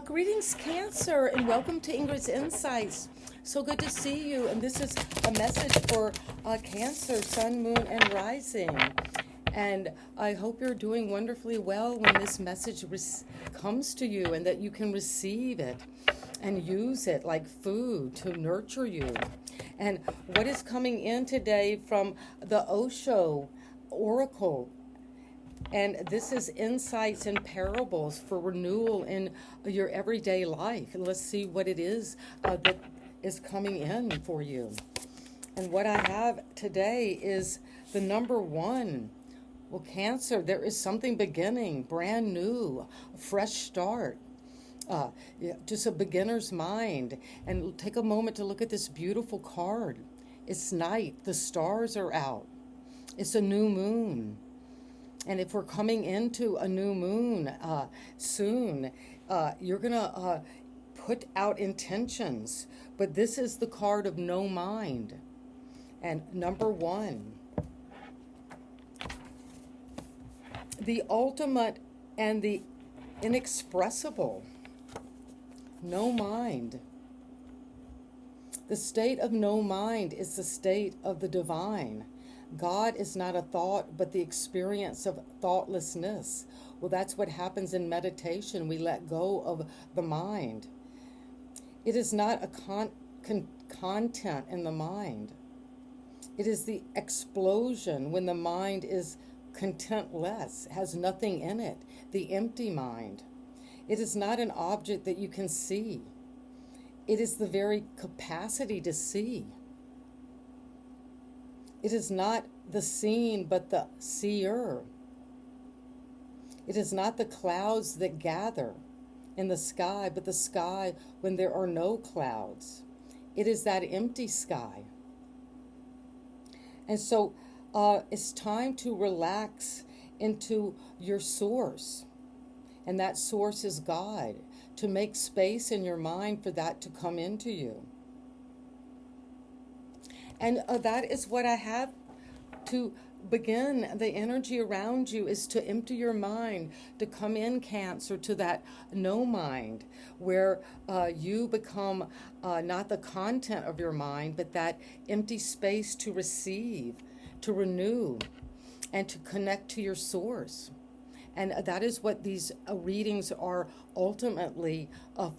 Greetings, Cancer, and welcome to Ingrid's Insights. So good to see you. And this is a message for Cancer, Sun, Moon, and Rising. And I hope you're doing wonderfully well when this message comes to you and that you can receive it and use it like food to nurture you. And what is coming in today from the Osho Oracle? And this is insights and parables for renewal in your everyday life. And let's see what it is that is coming in for you. And what I have today is the number one. Well, Cancer, there is something beginning, brand new, a fresh start. Just a beginner's mind. And take a moment to look at this beautiful card. It's night. The stars are out. It's a new moon. And if we're coming into a new moon soon, you're going to put out intentions. But this is the card of no mind. And number one, the ultimate and the inexpressible. No mind. The state of no mind is the state of the divine. God is not a thought, but the experience of thoughtlessness. Well, that's what happens in meditation. We let go of the mind. It is not a content in the mind. It is the explosion when the mind is contentless, has nothing in it, the empty mind. It is not an object that you can see. It is the very capacity to see. It is not the seen, but the seer. It is not the clouds that gather in the sky, but the sky when there are no clouds. It is that empty sky. And so it's time to relax into your source. And that source is God, to make space in your mind for that to come into you. And that is what I have to begin. The energy around you is to empty your mind, to come in, Cancer, to that no mind, where you become not the content of your mind, but that empty space to receive, to renew, and to connect to your source. And that is what these readings are ultimately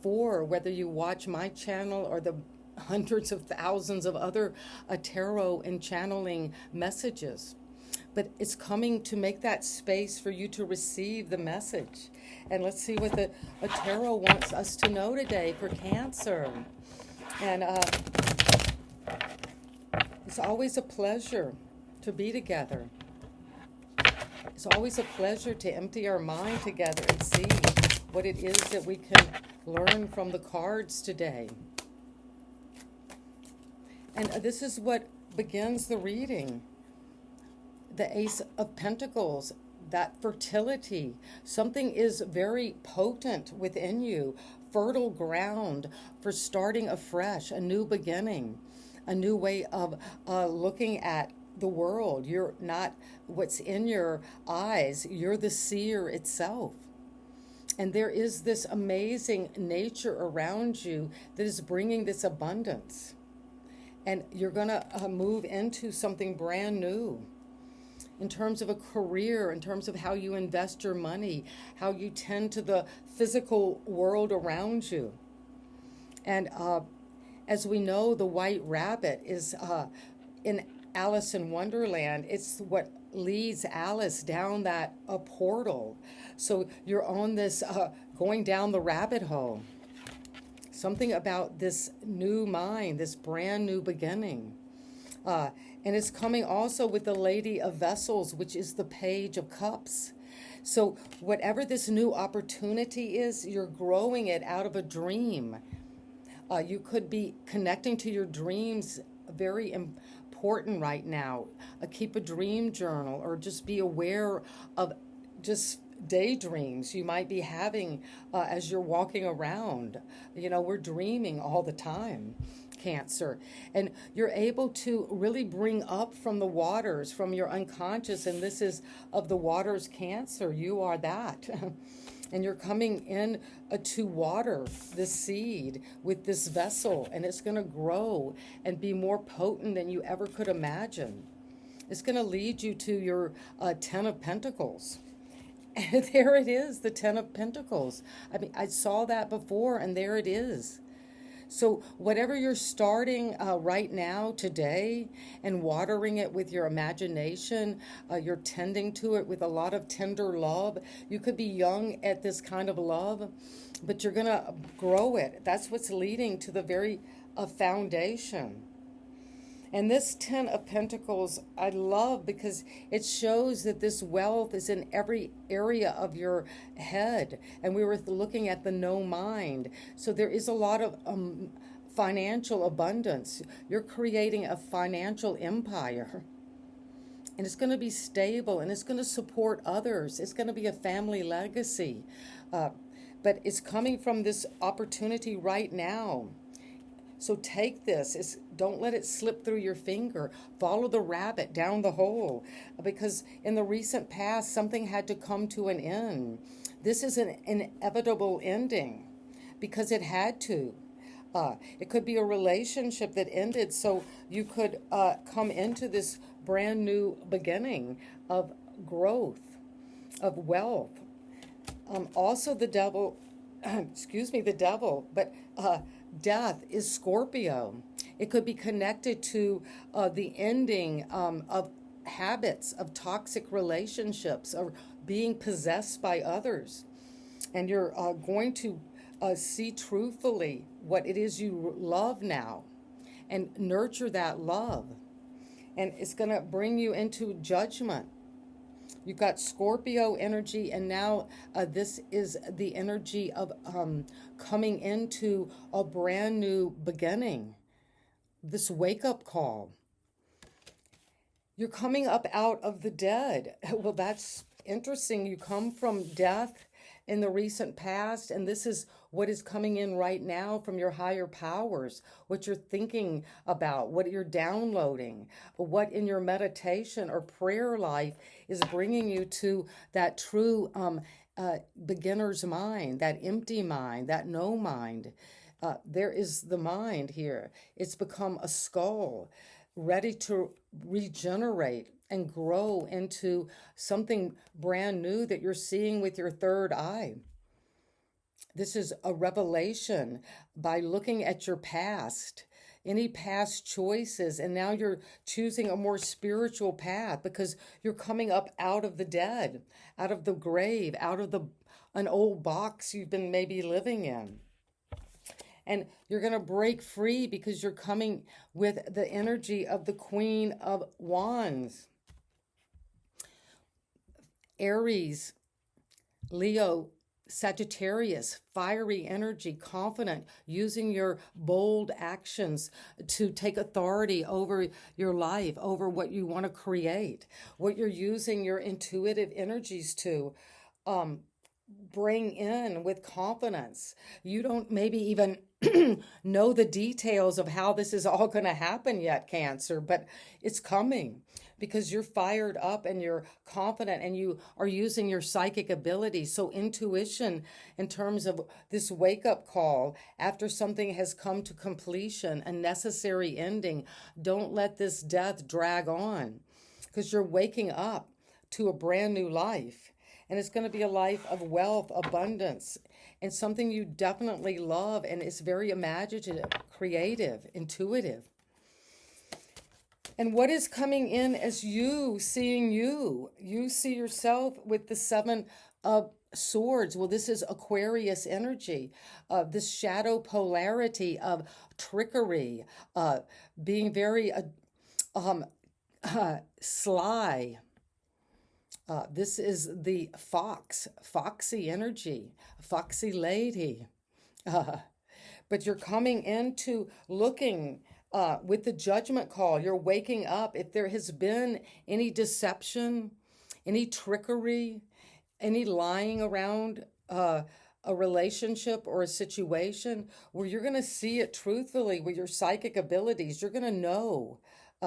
for, whether you watch my channel or the hundreds of thousands of other tarot and channeling messages. But it's coming to make that space for you to receive the message. And let's see what the tarot wants us to know today for Cancer. And it's always a pleasure to be together. It's always a pleasure to empty our mind together and see what it is that we can learn from the cards today. And this is what begins the reading. The Ace of Pentacles, that fertility. Something is very potent within you. Fertile ground for starting afresh, a new beginning, a new way of looking at the world. You're not what's in your eyes. You're the seer itself. And there is this amazing nature around you that is bringing this abundance. And you're going to move into something brand new in terms of a career, in terms of how you invest your money, how you tend to the physical world around you. And as we know, the white rabbit is in Alice in Wonderland. It's what leads Alice down that portal. So you're on this going down the rabbit hole. Something about this new mind, this brand new beginning. And it's coming also with the Lady of Vessels, which is the Page of Cups. So whatever this new opportunity is, you're growing it out of a dream. You could be connecting to your dreams, very important right now. Keep a dream journal, or just be aware of just daydreams you might be having as you're walking around. You know, we're dreaming all the time, Cancer. And you're able to really bring up from the waters, from your unconscious, and this is of the waters, Cancer. You are that. And you're coming in to water the seed with this vessel, and it's going to grow and be more potent than you ever could imagine. It's going to lead you to your Ten of Pentacles. And there it is, the Ten of Pentacles. I mean, I saw that before, and there it is. So, whatever you're starting right now, today, and watering it with your imagination, you're tending to it with a lot of tender love. You could be young at this kind of love, but you're going to grow it. That's what's leading to the very foundation. And this Ten of Pentacles, I love because it shows that this wealth is in every area of your head. And we were looking at the no mind. So there is a lot of financial abundance. You're creating a financial empire. And it's going to be stable, and it's going to support others. It's going to be a family legacy. But it's coming from this opportunity right now. So take this. Don't let it slip through your finger. Follow the rabbit down the hole. Because in the recent past, something had to come to an end. This is an inevitable ending because it had to. It could be a relationship that ended so you could come into this brand new beginning of growth, of wealth. Also the devil, the devil, but death is Scorpio. It could be connected to the ending of habits, of toxic relationships, or being possessed by others. And you're going to see truthfully what it is you love now and nurture that love. And it's going to bring you into judgment. You've got Scorpio energy, and now this is the energy of coming into a brand new beginning. This wake-up call. You're coming up out of the dead. Well, that's interesting. You come from death in the recent past, and this is what is coming in right now from your higher powers, what you're thinking about, what you're downloading, what in your meditation or prayer life is bringing you to that true beginner's mind, that empty mind, that no mind. There is the mind here. It's become a skull, ready to regenerate and grow into something brand new that you're seeing with your third eye. This is a revelation by looking at your past, any past choices, and now you're choosing a more spiritual path because you're coming up out of the dead, out of the grave, out of an old box you've been maybe living in. And you're going to break free because you're coming with the energy of the Queen of Wands. Aries, Leo, Sagittarius, fiery energy, confident, using your bold actions to take authority over your life, over what you want to create, what you're using your intuitive energies to bring in with confidence. You don't maybe even know the details of how this is all going to happen yet, Cancer, but it's coming because you're fired up and you're confident and you are using your psychic ability. So intuition in terms of this wake-up call after something has come to completion, a necessary ending. Don't let this death drag on because you're waking up to a brand new life. And it's going to be a life of wealth, abundance, and something you definitely love. And it's very imaginative, creative, intuitive. And what is coming in as you seeing you? You see yourself with the Seven of Swords. Well, this is Aquarius energy, this shadow polarity of trickery, being very sly. This is the foxy energy, foxy lady. But you're coming into looking with the judgment call. You're waking up. If there has been any deception, any trickery, any lying around a relationship or a situation, where you're going to see it truthfully with your psychic abilities, you're going to know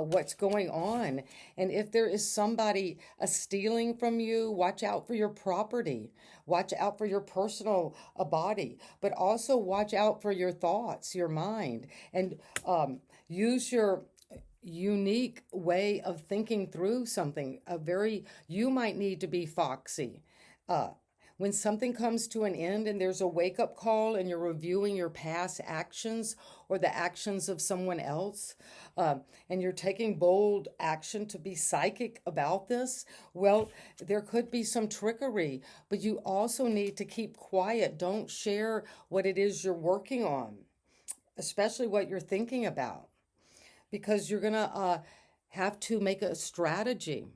what's going on. And if there is somebody stealing from you, watch out for your property, watch out for your personal body, but also watch out for your thoughts, your mind, and use your unique way of thinking through something. You might need to be foxy. Uh, when something comes to an end and there's a wake up call and you're reviewing your past actions or the actions of someone else, uh, and you're taking bold action to be psychic about this, well, there could be some trickery, but you also need to keep quiet. Don't share what it is you're working on, especially what you're thinking about, because you're going to have to make a strategy.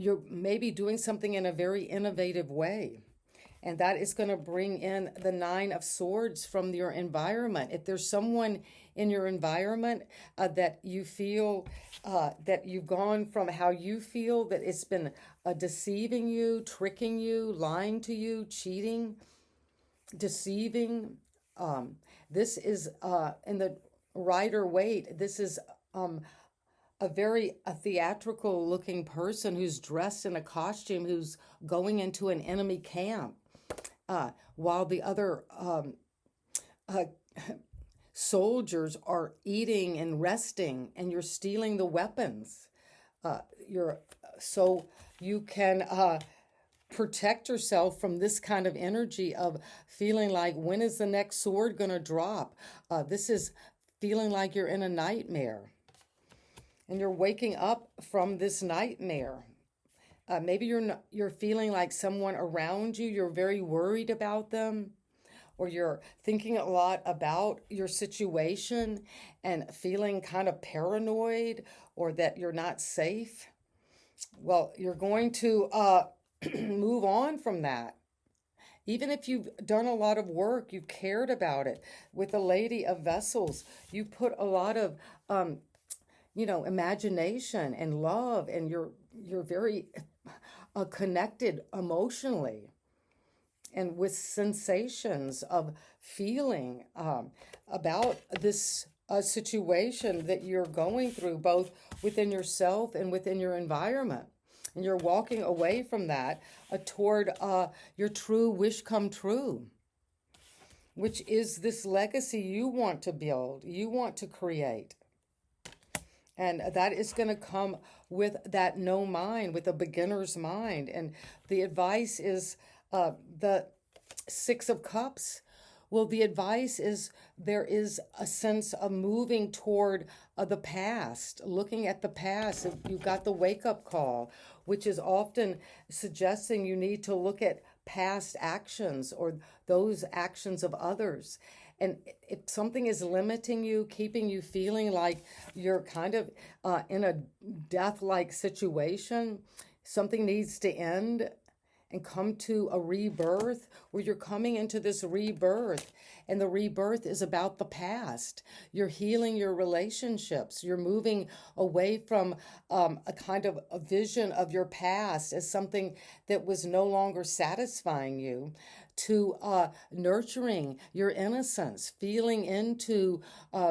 You're maybe doing something in a very innovative way. And that is going to bring in the Nine of Swords from your environment. If there's someone in your environment that you feel that you've gone from how you feel, that it's been deceiving you, tricking you, lying to you, cheating, deceiving, this is in the Rider Waite. This is a theatrical looking person who's dressed in a costume, who's going into an enemy camp, while the other uh, soldiers are eating and resting, and you're stealing the weapons. You're so you can protect yourself from this kind of energy of feeling like, when is the next sword going to drop? This is feeling like you're in a nightmare, and you're waking up from this nightmare. Maybe you're feeling like someone around you, you're very worried about them, or you're thinking a lot about your situation and feeling kind of paranoid, or that you're not safe. Well, you're going to move on from that. Even if you've done a lot of work, you've cared about it. With the Lady of Vessels, you put a lot of imagination and love, and you're very connected emotionally and with sensations of feeling about this situation that you're going through, both within yourself and within your environment. And you're walking away from that toward your true wish come true, which is this legacy you want to build, you want to create. And that is going to come with that no mind, with a beginner's mind. And the advice is the Six of Cups. Well, the advice is there is a sense of moving toward the past, looking at the past. You've got the wake-up call, which is often suggesting you need to look at past actions or those actions of others. And if something is limiting you, keeping you feeling like you're kind of in a death-like situation, something needs to end and come to a rebirth, where you're coming into this rebirth. And the rebirth is about the past. You're healing your relationships. You're moving away from a kind of a vision of your past as something that was no longer satisfying you, to nurturing your innocence, feeling into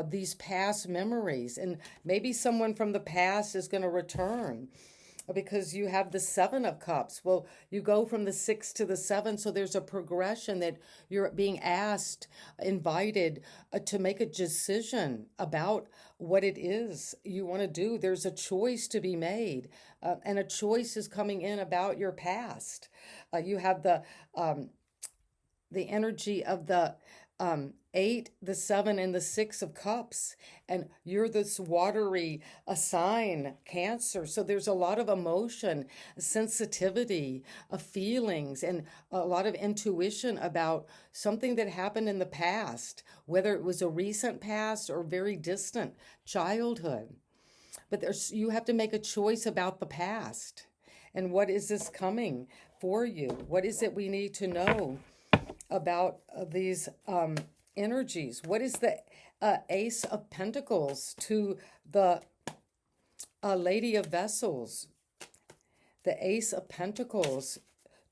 these past memories. And maybe someone from the past is going to return, because you have the Seven of Cups. Well, you go from the 6 to the 7, so there's a progression that you're being asked, invited to make a decision about what it is you want to do. There's a choice to be made, and a choice is coming in about your past. You have the energy of the 8, the 7, and the 6 of Cups. And you're this watery sign, Cancer. So there's a lot of emotion, sensitivity, feelings, and a lot of intuition about something that happened in the past, whether it was a recent past or very distant childhood. But you have to make a choice about the past. And what is this coming for you? What is it we need to know about these energies? What is the Ace of Pentacles to the Lady of Vessels? The Ace of Pentacles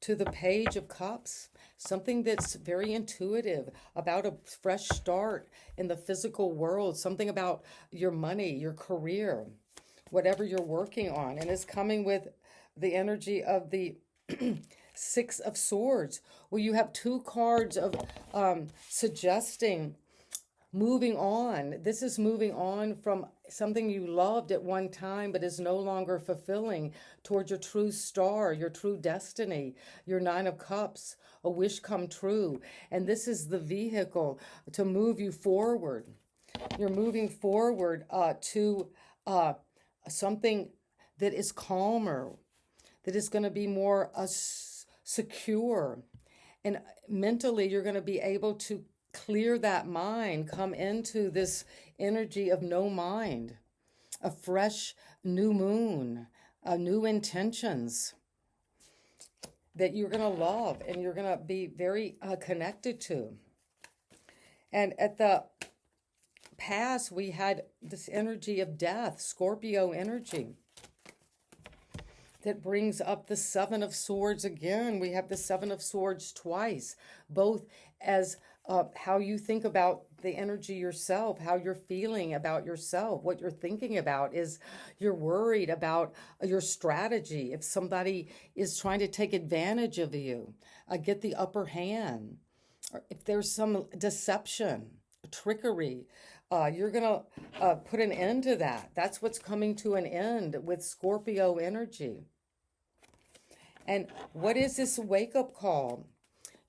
to the Page of Cups. something that's very intuitive about a fresh start in the physical world, something about your money, your career, whatever you're working on. And it's coming with the energy of the Six of Swords, where you have two cards of suggesting moving on. This is moving on from something you loved at one time but is no longer fulfilling, towards your true star, your true destiny, your Nine of Cups, a wish come true. And this is the vehicle to move you forward. You're moving forward to something that is calmer, that is going to be more secure. And mentally, you're going to be able to clear that mind, come into this energy of no mind, a fresh new moon, new intentions that you're going to love and you're going to be very connected to. And at the past, we had this energy of death, Scorpio energy, that brings up the Seven of Swords again. We have the Seven of Swords twice, both as how you think about the energy yourself, how you're feeling about yourself, what you're thinking about is you're worried about your strategy. If somebody is trying to take advantage of you, get the upper hand, or if there's some deception, trickery, you're going to put an end to that. That's what's coming to an end with Scorpio energy. And what is this wake-up call?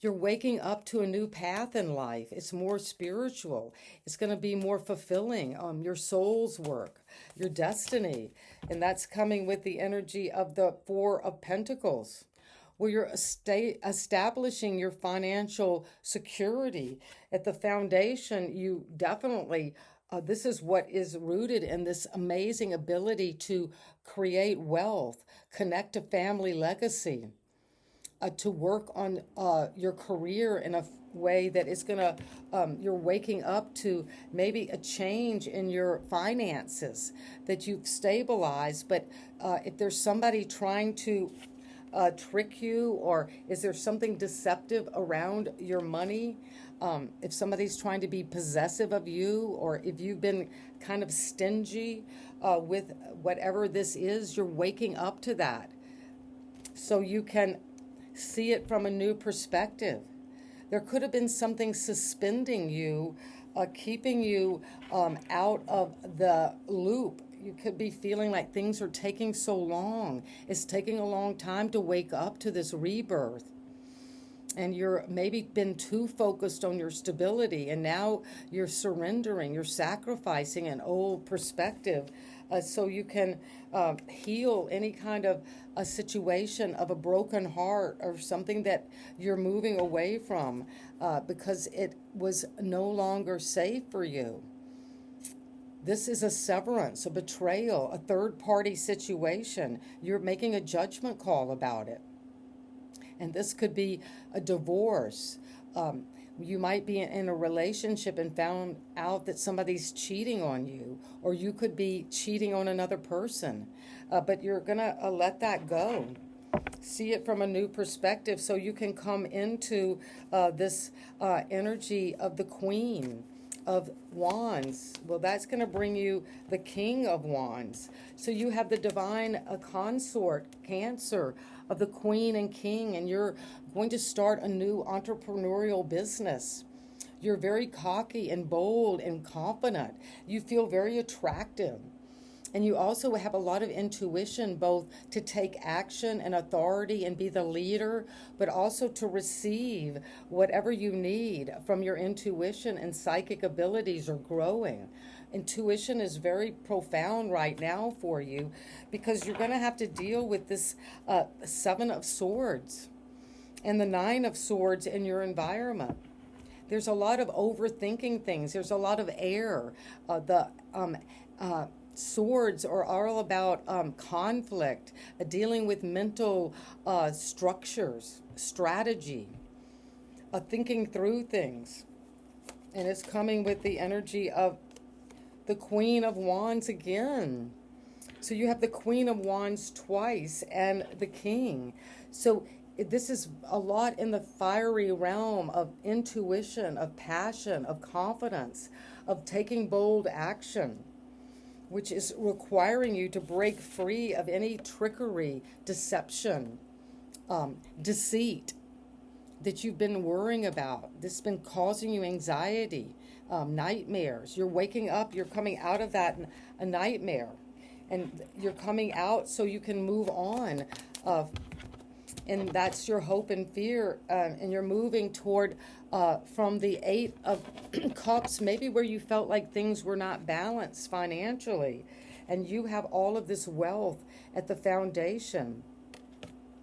You're waking up to a new path in life. It's more spiritual. It's going to be more fulfilling. Your soul's work, your destiny. And that's coming with the energy of the Four of Pentacles, where you're establishing your financial security. At the foundation, you definitely, this is what is rooted in this amazing ability to create wealth, connect to family legacy, to work on your career in a way that is going to, you're waking up to maybe a change in your finances that you've stabilized. But if there's somebody trying to trick you, or is there something deceptive around your money? If somebody's trying to be possessive of you, or if you've been kind of stingy with whatever this is, you're waking up to that so you can see it from a new perspective. There could have been something suspending you, keeping you out of the loop. You could be feeling like things are taking so long. It's taking a long time to wake up to this rebirth. And you're maybe been too focused on your stability, and now you're surrendering, you're sacrificing an old perspective so you can heal any kind of a situation of a broken heart or something that you're moving away from because it was no longer safe for you. This is a severance, a betrayal, a third-party situation. You're making a judgment call about it. And this could be a divorce. You might be in a relationship and found out that somebody's cheating on you, or you could be cheating on another person. But you're going to let that go. See it from a new perspective so you can come into this energy of the Queen of Wands. Well, that's going to bring you the King of Wands. So you have the divine consort, Cancer, of the Queen and King, and you're going to start a new entrepreneurial business. You're very cocky and bold and confident. You feel very attractive. And you also have a lot of intuition, both to take action and authority and be the leader, but also to receive whatever you need from your intuition, and psychic abilities are growing. Intuition is very profound right now for you because you're going to have to deal with this Seven of Swords and the Nine of Swords in your environment. There's a lot of overthinking things. There's a lot of air. Swords are all about conflict, dealing with mental structures, strategy, thinking through things. And it's coming with the energy of the Queen of Wands again. So you have the Queen of Wands twice and the King. So this is a lot in the fiery realm of intuition, of passion, of confidence, of taking bold action, which is requiring you to break free of any trickery, deception, deceit that you've been worrying about. This has been causing you anxiety, nightmares. You're waking up, you're coming out of that a nightmare, and you're coming out so you can move on. And that's your hope and fear, and you're moving toward from the Eight of Cups, maybe where you felt like things were not balanced financially, and you have all of this wealth at the foundation.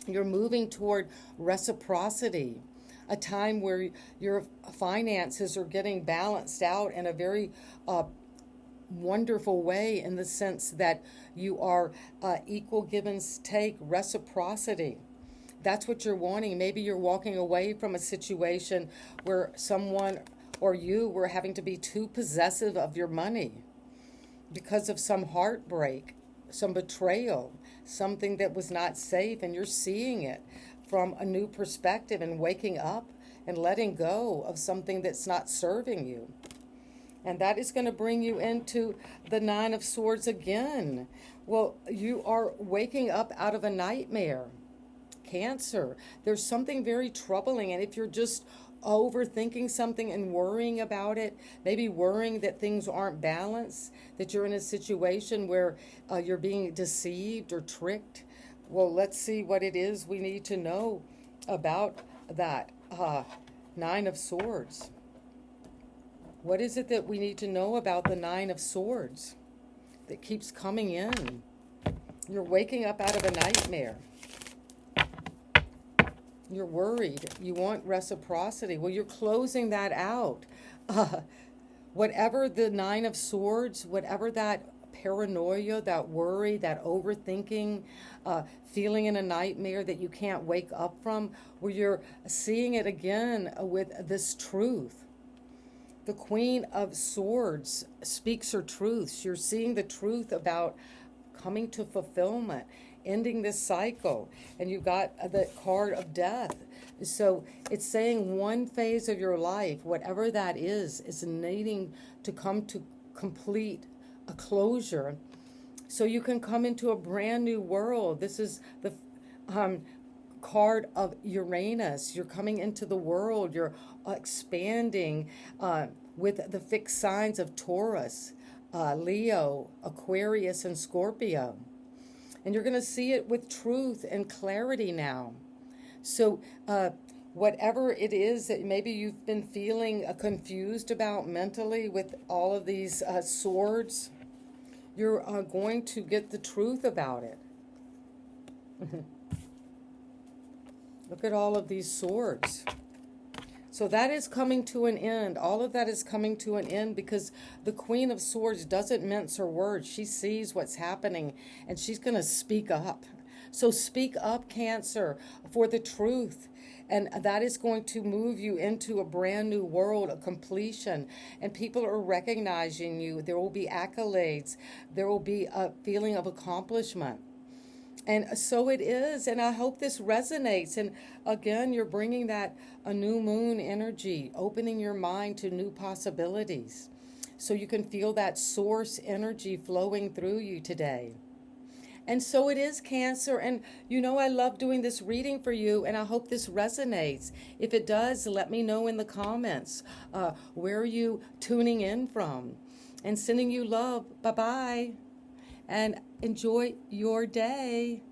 You're moving toward reciprocity, a time where your finances are getting balanced out in a very wonderful way, in the sense that you are equal give and take, reciprocity. That's what you're wanting. Maybe you're walking away from a situation where someone or you were having to be too possessive of your money because of some heartbreak, some betrayal, something that was not safe, and you're seeing it from a new perspective and waking up and letting go of something that's not serving you. And that is going to bring you into the Nine of Swords again. Well, you are waking up out of a nightmare. Cancer, there's something very troubling, and if you're just overthinking something and worrying about it, maybe worrying that things aren't balanced, that you're in a situation where you're being deceived or tricked, well, let's see what it is we need to know about that Nine of Swords. What is it that we need to know about the Nine of Swords that keeps coming in? You're waking up out of a nightmare. You're worried. You want reciprocity. Well, you're closing that out. Whatever the Nine of Swords, whatever that paranoia, that worry, that overthinking, feeling in a nightmare that you can't wake up from, where you're seeing it again with this truth. The Queen of Swords speaks her truth. You're seeing the truth about coming to fulfillment, ending this cycle, and you got the card of death. So it's saying one phase of your life, whatever that is needing to come to complete a closure, so you can come into a brand new world. This is the card of Uranus. You're coming into the world. You're expanding with the fixed signs of Taurus, Leo, Aquarius, and Scorpio. And you're going to see it with truth and clarity now. So whatever it is that maybe you've been feeling confused about mentally with all of these swords, you're going to get the truth about it. Look at all of these swords. So that is coming to an end. All of that is coming to an end because the Queen of Swords doesn't mince her words. She sees what's happening and she's going to speak up. So speak up, Cancer, for the truth. And that is going to move you into a brand new world of completion. And people are recognizing you. There will be accolades. There will be a feeling of accomplishment. And so it is, and I hope this resonates. And again, you're bringing that a new moon energy, opening your mind to new possibilities. So you can feel that source energy flowing through you today. And so it is, Cancer. And you know, I love doing this reading for you, and I hope this resonates. If it does, let me know in the comments. Where are you tuning in from? And sending you love. Bye-bye. And enjoy your day.